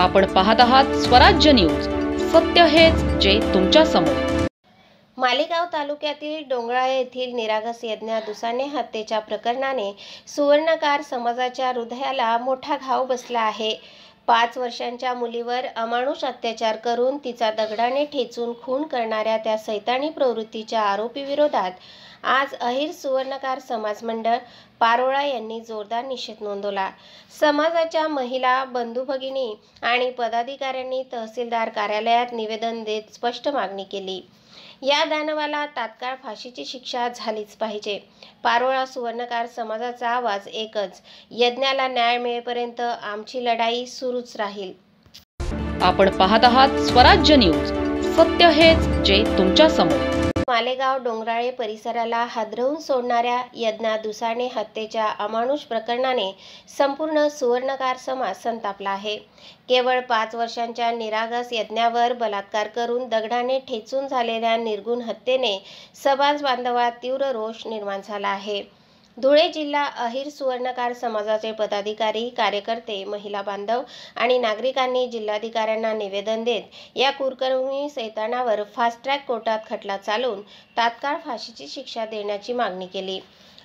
आपण पाहत आहात स्वराज्य न्यूज, सत्य हेच जे तुमच्या समोर। मालेगाव तालुक्यातील डोंगराळे येथील निरागस यज्ञा दुसाने हत्येच्या प्रकरणाने सुवर्णकार समाजाच्या हृदयाला मोठा घाव बसला आहे। 5 वर्षांच्या मुलीवर अमानुष अत्याचार करून तिचा दगडाने ठेचून खून करणाऱ्या त्या सैतानी प्रवृत्तीच्या आरोपी विरोधात आज अहिर सुवर्णकार समाज मंडळ पारोळा यांनी जोरदार निषेध नोंदवला। समाजाच्या महिला बंधू भगिनी आणि पदाधिकाऱ्यांनी तहसीलदार कार्यालयात निवेदन देत स्पष्ट मागणी केली। या दानवाला तात्काळ फाशीची शिक्षा झालीच पाहिजे। पारोळा सुवर्णकार समाजाचा आवाज एकच, यज्ञाला न्याय मिळेपर्यंत आमची लढाई सुरूच राहील। आपण पाहत आहात स्वराज्य न्यूज, सत्य हेच जे तुमच्या समोर। मालेगाव डोंगराळे परिसराला हादरवून सोडणाऱ्या यज्ञा दुसाने हत्येच्या अमानुष प्रकरणाने संपूर्ण सुवर्णकार समाज संतापला आहे। केवळ 5 वर्षांच्या निरागस यज्ञावर बलात्कार करून दगडाने ठेचून झालेल्या निर्गुण हत्येने समाज बांधवात तीव्र रोष निर्माण झाला आहे। धुळे जिल्हा अहिर सुवर्णकार समाजाचे पदाधिकारी, कार्यकर्ते, महिला बांधव आणि नागरिकांनी जिल्हाधिकाऱ्यांना निवेदन देत या कुरकर्मी सैतानावर फास्ट ट्रॅक कोर्टात खटला चालवून तात्काळ फाशीची शिक्षा देण्याची मागणी केली।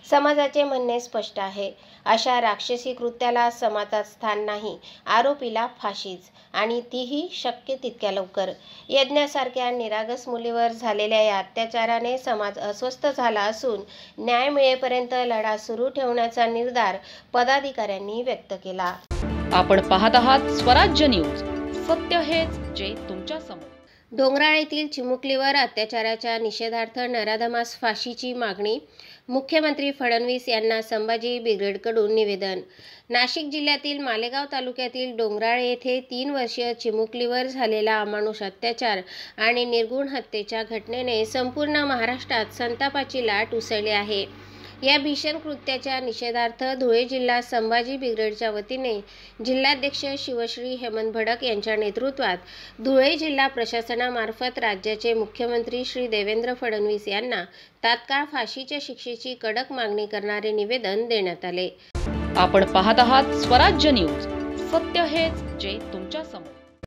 समाजाचे म्हणणे स्पष्ट आहे, अशा राक्षसी कृत्याला समाजात स्थान नाही, आरोपीला फाशीच, आणि तीही शक्य तितक्या लवकर। यज्ञासारख्या निरागस मुलीवर झालेल्या या अत्याचाराने समाज अस्वस्थ झाला असून न्याय मिळेपर्यंत लढा सुरू ठेवण्याचा निर्धार पदाधिकाऱ्यांनी व्यक्त केला। आपण पाहत आहात स्वराज्य न्यूज, सत्य हेच जे तुमच्या समोर। डोंगराळ येथील चिमुकलीवर अत्याचाराच्या निषेधार्थ नराधमास फाशीची मागणी, मुख्यमंत्री फडणवीस यांना संभाजी ब्रिगेडकडून निवेदन। नाशिक जिल्ह्यातील मालेगाव तालुक्यातील डोंगराळे येथे 3 वर्षीय चिमुकलीवर झालेला अमानुष अत्याचार आणि निर्गुण हत्येच्या घटनेने संपूर्ण महाराष्ट्रात संतापाची लाट उसळली आहे। या भीषण कृत्याच्या निषेधार्थ धुळे जिल्हा संभाजी ब्रिगेडच्या वतीने जिल्हाध्यक्ष शिवश्री हेमंत भडक यांच्या नेतृत्वात धुळे जिल्हा प्रशासनामार्फत राज्याचे मुख्यमंत्री श्री देवेंद्र फडणवीस यांना तात्काळ फाशीच्या शिक्षेची कडक मागणी करणारे निवेदन देण्यात आले। आपण पाहत आहात स्वराज्य न्यूज, सत्य हेच जे तुमच्या समोर।